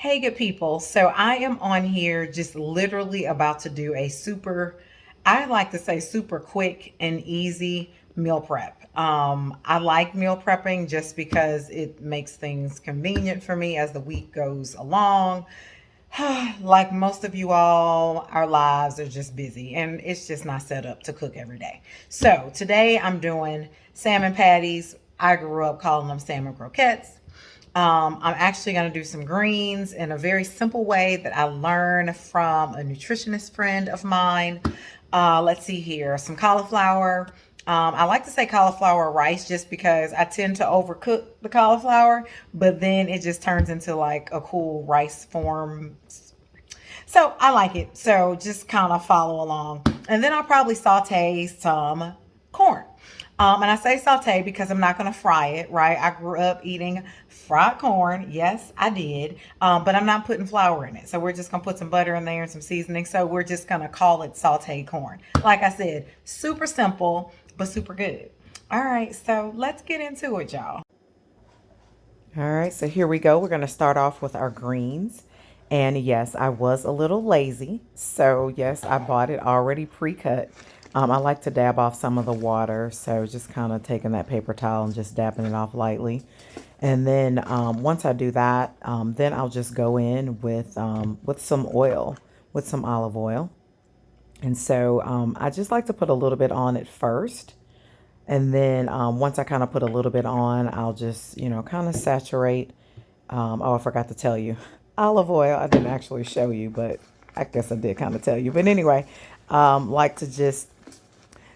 Hey, good people. So I am on here just literally about to do a super, I like to say super quick and easy meal prep. I like meal prepping just because it makes things convenient for me as the week goes along. Like most of you all, our lives are just busy and it's just not set up to cook every day. So today I'm doing salmon patties. I grew up calling them salmon croquettes. I'm actually going to do some greens in a very simple way that I learned from a nutritionist friend of mine. Let's see here, some cauliflower. I like to say cauliflower rice just because I tend to overcook the cauliflower, but then it just turns into like a cool rice form. So I like it. So just kind of follow along. And then I'll probably saute some corn. And I say saute because I'm not going to fry it, right? I grew up eating fried corn. Yes, I did. But I'm not putting flour in it. So we're just going to put some butter in there and some seasoning. So we're just going to call it sauteed corn. Like I said, super simple, but super good. All right. So let's get into it, y'all. All right, so here we go. We're going to start off with our greens. And yes, I was a little lazy. So yes, I bought it already pre-cut. I like to dab off some of the water. So just kind of taking that paper towel and just dabbing it off lightly. And then once I do that, then I'll just go in with some oil, with some olive oil. And so I just like to put a little bit on it first. And then once I kind of put a little bit on, I'll just, kind of saturate. Oh, I forgot to tell you. Olive oil, I didn't actually show you, but I guess I did kind of tell you. But anyway, like to just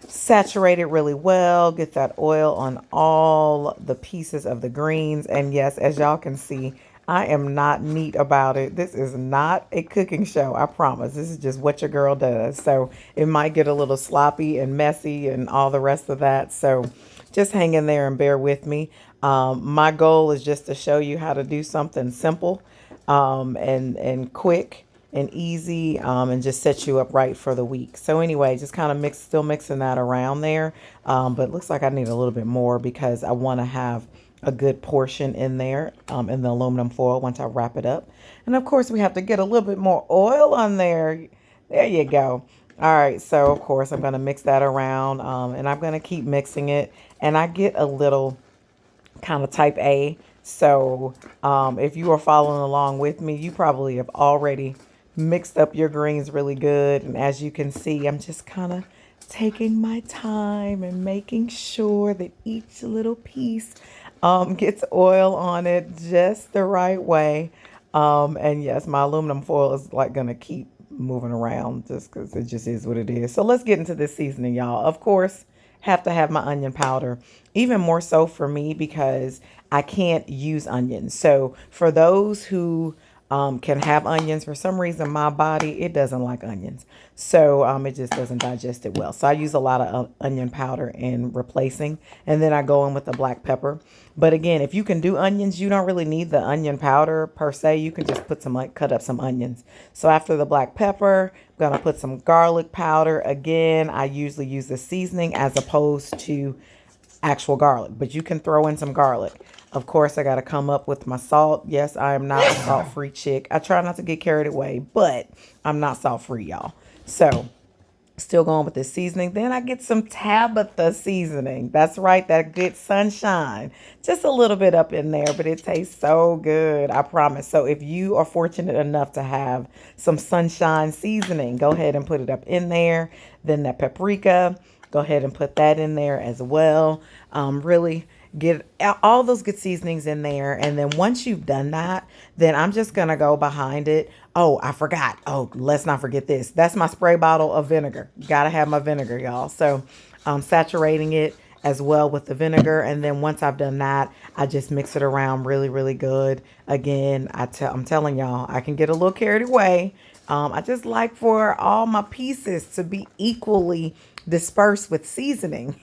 saturate it really well, get that oil on all the pieces of the greens. And yes, as y'all can see, I am not neat about it. This is not a cooking show, I promise. This is just what your girl does. So it might get a little sloppy and messy and all the rest of that. So just hang in there and bear with me. My goal is just to show you how to do something simple and quick and easy, and just set you up right for the week. So anyway, just kind of still mixing that around there. But it looks like I need a little bit more because I want to have a good portion in there, in the aluminum foil once I wrap it up. And of course we have to get a little bit more oil on there. There you go. All right, so of course I'm going to mix that around, and I'm going to keep mixing it. And I get a little kind of type A. So if you are following along with me, you probably have already mixed up your greens really good. And as you can see, I'm just kind of taking my time and making sure that each little piece gets oil on it just the right way. And yes, my aluminum foil is like going to keep moving around just because it just is what it is. So let's get into this seasoning, y'all. Of course, have to have my onion powder, even more so for me because I can't use onions. So for those who can have onions, for some reason my body, it doesn't like onions. So it just doesn't digest it well. So I use a lot of onion powder in replacing. And then I go in with the black pepper. But again, if you can do onions, you don't really need the onion powder per se. You can just put some, like, cut up some onions. So after the black pepper, I'm going to put some garlic powder. Again, I usually use the seasoning as opposed to actual garlic, but you can throw in some garlic. Of course, I got to come up with my salt. Yes, I am not a salt-free chick. I try not to get carried away, but I'm not salt-free, y'all. So still going with this seasoning. Then I get some Tabitha seasoning. That's right, that good sunshine. Just a little bit up in there, but it tastes so good, I promise. So if you are fortunate enough to have some sunshine seasoning, go ahead and put it up in there. Then that paprika, go ahead and put that in there as well. Really get all those good seasonings in there. And then once you've done that, then I'm just going to go behind it. Oh, I forgot. Oh, let's not forget this. That's my spray bottle of vinegar. Got to have my vinegar, y'all. So I'm saturating it as well with the vinegar. And then once I've done that, I just mix it around really, really good. Again, I'm telling y'all, I can get a little carried away. I just like for all my pieces to be equally dispersed with seasoning.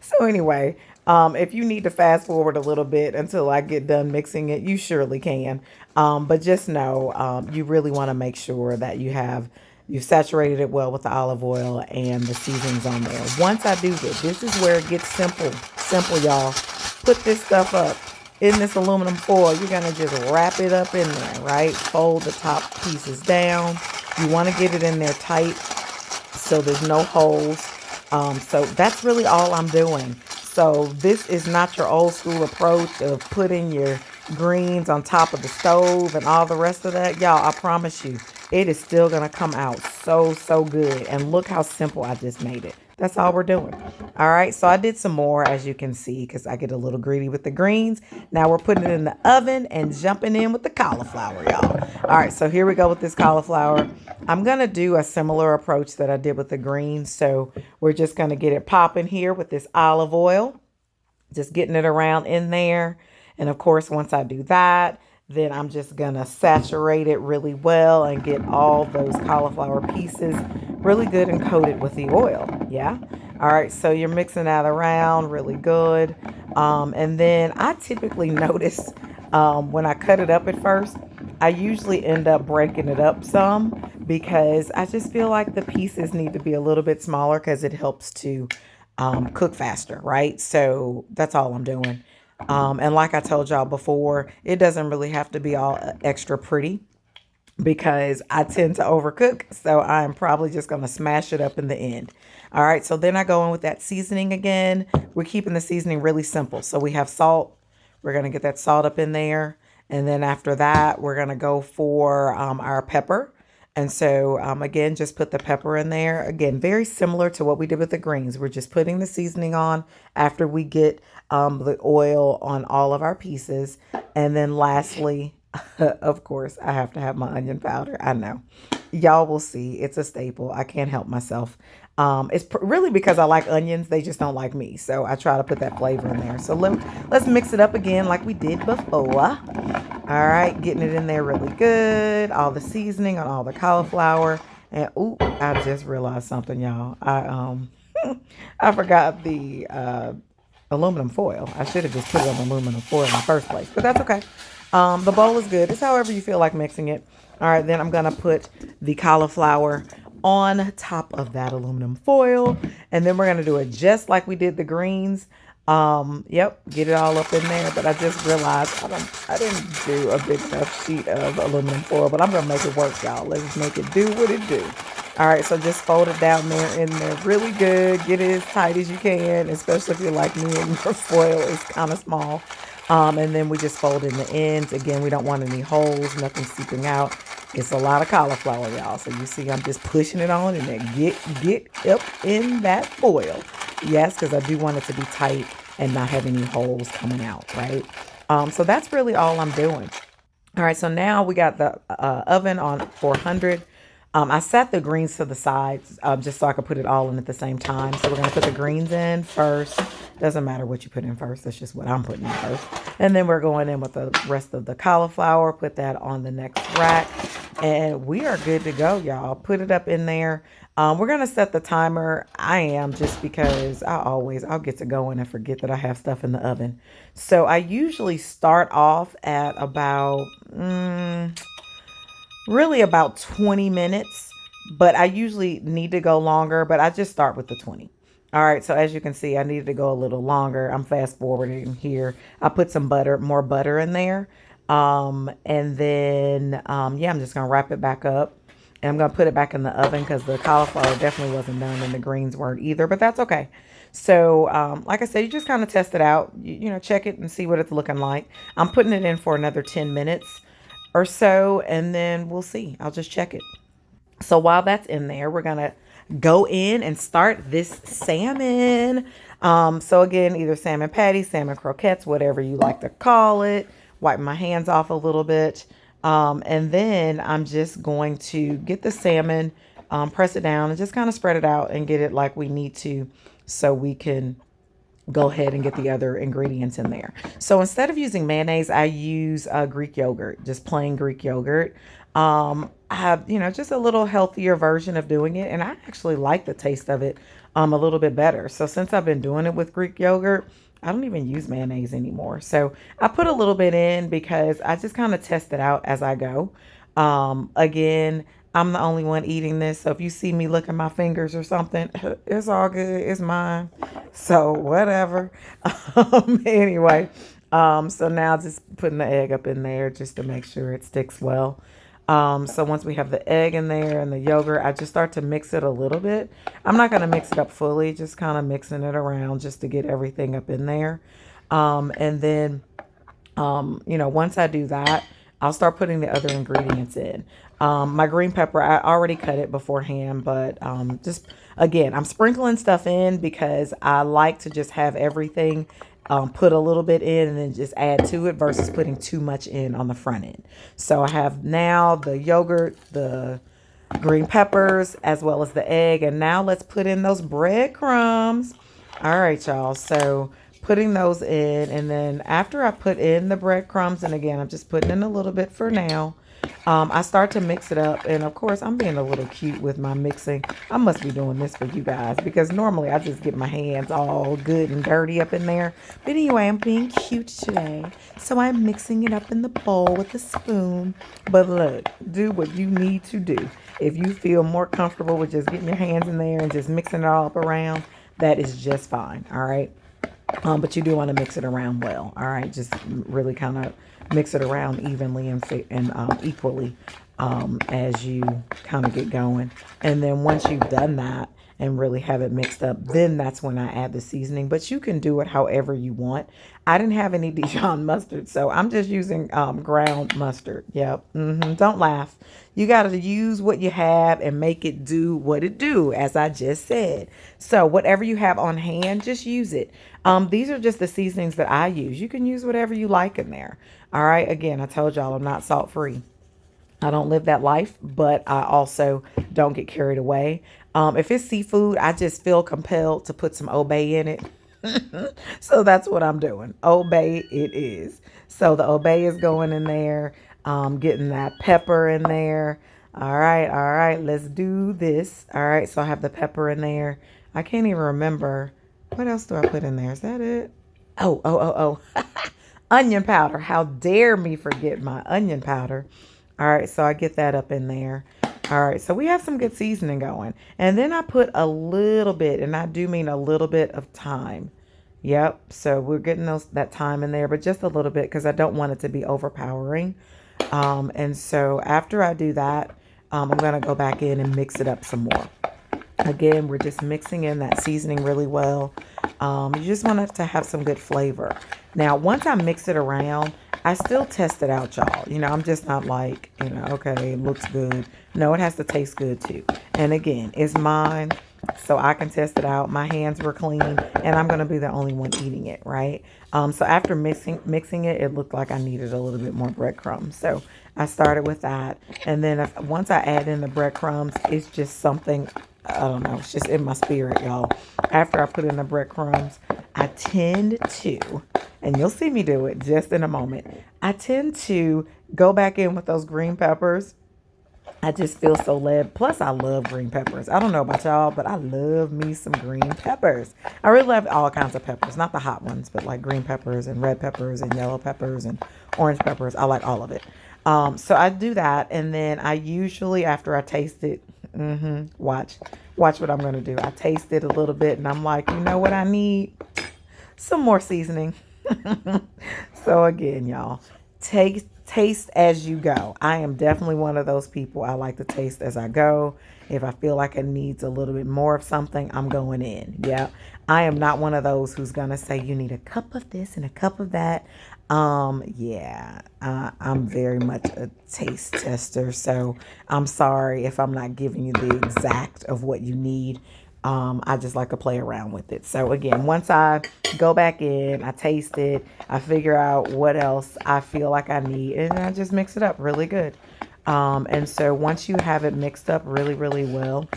So anyway, if you need to fast forward a little bit until I get done mixing it, you surely can. But just know, you really want to make sure that you've saturated it well with the olive oil and the seasonings on there. Once I do this is where it gets simple, y'all. Put this stuff up in this aluminum foil, you're going to just wrap it up in there, right? Fold the top pieces down. You want to get it in there tight so there's no holes. So that's really all I'm doing. So this is not your old school approach of putting your greens on top of the stove and all the rest of that. Y'all, I promise you, it is still going to come out so, so good. And look how simple I just made it. That's all we're doing. All right, so I did some more, as you can see, because I get a little greedy with the greens. Now we're putting it in the oven and jumping in with the cauliflower, y'all. All right, so here we go with this cauliflower. I'm going to do a similar approach that I did with the greens. So we're just going to get it popping here with this olive oil, just getting it around in there. And of course, once I do that, then I'm just going to saturate it really well and get all those cauliflower pieces really good and coated with the oil. Yeah. All right. So you're mixing that around really good. And then I typically notice when I cut it up at first, I usually end up breaking it up some because I just feel like the pieces need to be a little bit smaller because it helps to cook faster, right? So that's all I'm doing. And like I told y'all before, it doesn't really have to be all extra pretty because I tend to overcook. So I'm probably just going to smash it up in the end. All right. So then I go in with that seasoning again. We're keeping the seasoning really simple. So we have salt. We're going to get that salt up in there. And then after that, we're going to go for our pepper. And so, again, just put the pepper in there. Again, very similar to what we did with the greens. We're just putting the seasoning on after we get the oil on all of our pieces. And then lastly, of course, I have to have my onion powder. I know. Y'all will see. It's a staple. I can't help myself. It's really because I like onions. They just don't like me. So I try to put that flavor in there. So let's mix it up again like we did before. All right, getting it in there really good. All the seasoning on all the cauliflower. And ooh, I just realized something, y'all. I forgot the aluminum foil. I should have just put it on aluminum foil in the first place, but that's okay. The bowl is good. It's however you feel like mixing it. All right, then I'm going to put the cauliflower on top of that aluminum foil. And then we're going to do it just like we did the greens. Yep, get it all up in there. But I just realized I didn't do a big enough sheet of aluminum foil, but I'm going to make it work, y'all. Let's make it do what it do. All right, so just fold it down there in there really good. Get it as tight as you can, especially if you're like me and your foil is kind of small. And then we just fold in the ends. Again, we don't want any holes, nothing seeping out. It's a lot of cauliflower, y'all. So you see I'm just pushing it on and then get up in that foil. Yes, because I do want it to be tight and not have any holes coming out, right? So that's really all I'm doing. All right, so now we got the oven on 400. I set the greens to the sides just so I could put it all in at the same time. So we're going to put the greens in first. Doesn't matter what you put in first. That's just what I'm putting in first. And then we're going in with the rest of the cauliflower. Put that on the next rack. And we are good to go, y'all. Put it up in there. We're going to set the timer. I am just because I'll get to going and forget that I have stuff in the oven. So I usually start off at about... really about 20 minutes, but I usually need to go longer, but I just start with the 20. All right, so as you can see, I needed to go a little longer. I'm fast forwarding here. I put some more butter in there. And then, yeah, I'm just going to wrap it back up. And I'm going to put it back in the oven because the cauliflower definitely wasn't done and the greens weren't either, but that's okay. So, like I said, you just kind of test it out, you know, check it and see what it's looking like. I'm putting it in for another 10 minutes or so, and then we'll see. I'll just check it. So while that's in there, we're gonna go in and start this salmon. So again, either salmon patties, salmon croquettes, whatever you like to call it. Wipe my hands off a little bit. And then I'm just going to get the salmon, press it down and just kind of spread it out and get it like we need to so we can go ahead and get the other ingredients in there. So instead of using mayonnaise, I use Greek yogurt, just plain Greek yogurt. I have, you know, just a little healthier version of doing it. And I actually like the taste of it a little bit better. So since I've been doing it with Greek yogurt, I don't even use mayonnaise anymore. So I put a little bit in because I just kind of test it out as I go. Again, I'm the only one eating this. So if you see me look at my fingers or something, it's all good. It's mine. So whatever. Anyway, So now just putting the egg up in there just to make sure it sticks well. So once we have the egg in there and the yogurt, I just start to mix it a little bit. I'm not going to mix it up fully, just kind of mixing it around just to get everything up in there. And then once I do that, I'll start putting the other ingredients in. My green pepper, I already cut it beforehand, but just again, I'm sprinkling stuff in because I like to just have everything put a little bit in and then just add to it versus putting too much in on the front end. So I have now the yogurt, the green peppers, as well as the egg. And now let's put in those breadcrumbs. All right, y'all. So putting those in, and then after I put in the breadcrumbs, and again, I'm just putting in a little bit for now. I start to mix it up, and of course, I'm being a little cute with my mixing. I must be doing this for you guys because normally I just get my hands all good and dirty up in there. But anyway, I'm being cute today, so I'm mixing it up in the bowl with a spoon. But look, do what you need to do. If you feel more comfortable with just getting your hands in there and just mixing it all up around, that is just fine. All right. But you do want to mix it around well. All right, just really kind of mix it around evenly and equally as you kind of get going. And then once you've done that and really have it mixed up, then that's when I add the seasoning. But you can do it however you want. I didn't have any Dijon mustard, so I'm just using ground mustard. Yep. Don't laugh. You got to use what you have and make it do what it do, as I just said. So whatever you have on hand, just use it. These are just the seasonings that I use. You can use whatever you like in there. All right. Again, I told y'all I'm not salt free. I don't live that life, but I also don't get carried away. If it's seafood, I just feel compelled to put some obey in it. So that's what I'm doing. Obey it is. So the obey is going in there, getting that pepper in there. All right, let's do this. All right, so I have the pepper in there. I can't even remember. What else do I put in there? Is that it? Oh. Onion powder. How dare me forget my onion powder. All right, so I get that up in there. All right, so we have some good seasoning going. And then I put a little bit, and I do mean a little bit of thyme. Yep, so we're getting that thyme in there, but just a little bit because I don't want it to be overpowering. And so after I do that, I'm going to go back in and mix it up some more. Again, we're just mixing in that seasoning really well. You just want it to have some good flavor. Now, once I mix it around, I still test it out, y'all. I'm just not like, okay, it looks good. No, it has to taste good too. And again, it's mine, so I can test it out. My hands were clean, and I'm going to be the only one eating it, right? So after mixing it, it looked like I needed a little bit more breadcrumbs. So I started with that. And then once I add in the breadcrumbs, it's just something, I don't know, it's just in my spirit, y'all. After I put in the breadcrumbs, I tend to, and you'll see me do it just in a moment, I tend to go back in with those green peppers. I just feel so led. Plus, I love green peppers. I don't know about y'all, but I love me some green peppers. I really love all kinds of peppers, not the hot ones, but like green peppers and red peppers and yellow peppers and orange peppers. I like all of it. So I do that, and then I usually, after I taste it, watch what I'm going to do. I taste it a little bit, and I'm like, you know what I need? Some more seasoning. So again, y'all, taste as you go. I am definitely one of those people. I like to taste as I go. If I feel like it needs a little bit more of something, I'm going in. Yeah. I am not one of those who's going to say you need a cup of this and a cup of that. I'm very much a taste tester. So I'm sorry if I'm not giving you the exact of what you need. I just like to play around with it. So again, once I go back in, I taste it, I figure out what else I feel like I need, and I just mix it up really good. And so once you have it mixed up really, really well,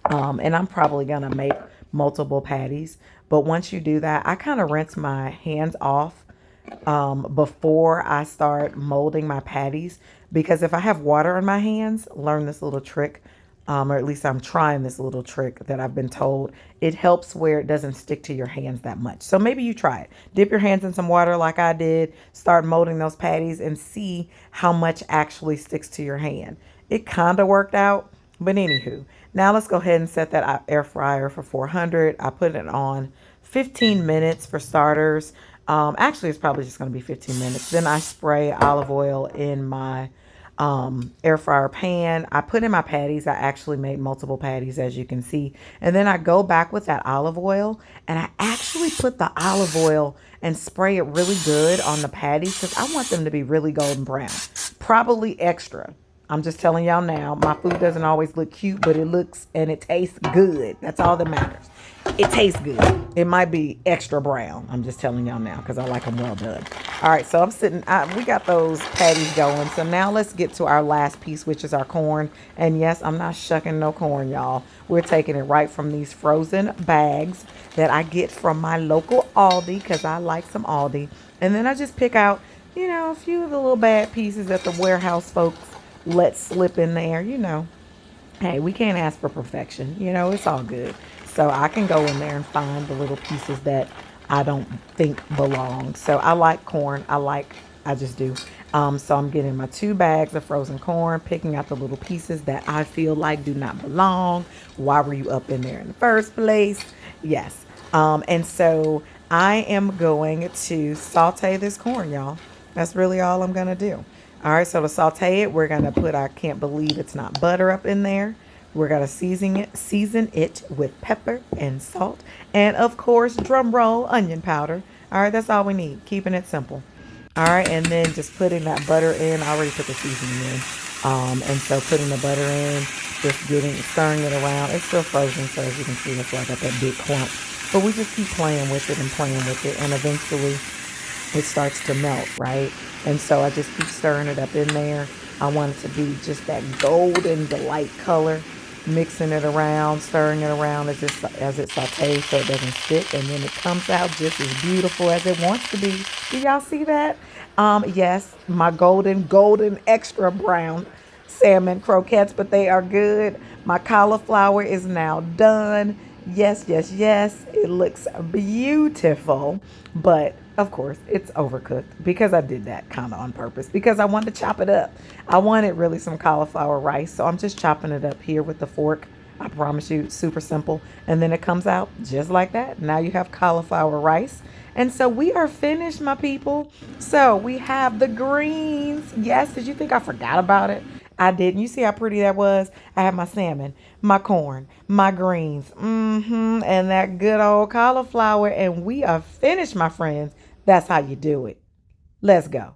and I'm probably going to make multiple patties, but once you do that, I kind of rinse my hands off before I start molding my patties, because if I have water in my hands, learn this little trick. Or at least I'm trying this little trick that I've been told. It helps where it doesn't stick to your hands that much. So maybe you try it. Dip your hands in some water like I did. Start molding those patties and see how much actually sticks to your hand. It kind of worked out, but anywho. Now let's go ahead and set that air fryer for 400. I put it on 15 minutes for starters. Actually, it's probably just going to be 15 minutes. Then I spray olive oil in my air fryer pan. I put in my patties. I actually made multiple patties, as you can see. And then I go back with that olive oil, and I actually put the olive oil and spray it really good on the patties because I want them to be really golden brown, probably extra. I'm just telling y'all now, my food doesn't always look cute, but it looks and it tastes good. That's all that matters. It tastes good. It might be extra brown. I'm just telling y'all now because I like them well done. All right, so I'm sitting, we got those patties going. So now let's get to our last piece, which is our corn. And yes, I'm not shucking no corn, y'all. We're taking it right from these frozen bags that I get from my local Aldi because I like some Aldi. And then I just pick out, a few of the little bad pieces that the warehouse folks let slip in there, Hey, we can't ask for perfection. It's all good. So I can go in there and find the little pieces that I don't think belong. So I like corn. I just do. So I'm getting my 2 bags of frozen corn, picking out the little pieces that I feel like do not belong. Why were you up in there in the first place? Yes. And so I am going to saute this corn, y'all. That's really all I'm going to do. All right, so to saute it, we're going to put, I can't believe it's not butter up in there. We're going to season it with pepper and salt. And of course, drum roll, onion powder. All right, that's all we need. Keeping it simple. All right, and then just putting that butter in. I already put the seasoning in. And so putting the butter in, just stirring it around. It's still frozen, so as you can see, it's like at that big clump. But we just keep playing with it and playing with it. And eventually it starts to melt, right? And so I just keep stirring it up in there. I want it to be just that golden delight color, mixing it around, stirring it around as it sautés so it doesn't stick. And then it comes out just as beautiful as it wants to be. Do y'all see that? Yes, my golden extra brown salmon croquettes, but they are good. My cauliflower is now done. Yes, yes, yes. It looks beautiful, but of course it's overcooked because I did that kind of on purpose because I wanted to chop it up. I wanted really some cauliflower rice, so I'm just chopping it up here with the fork. I promise you, super simple. And then it comes out just like that. Now you have cauliflower rice. And so we are finished, my people. So we have the greens. Yes, did you think I forgot about it? I didn't. You see how pretty that was? I have my salmon, my corn, my greens, and that good old cauliflower. And we are finished, my friends. That's how you do it. Let's go.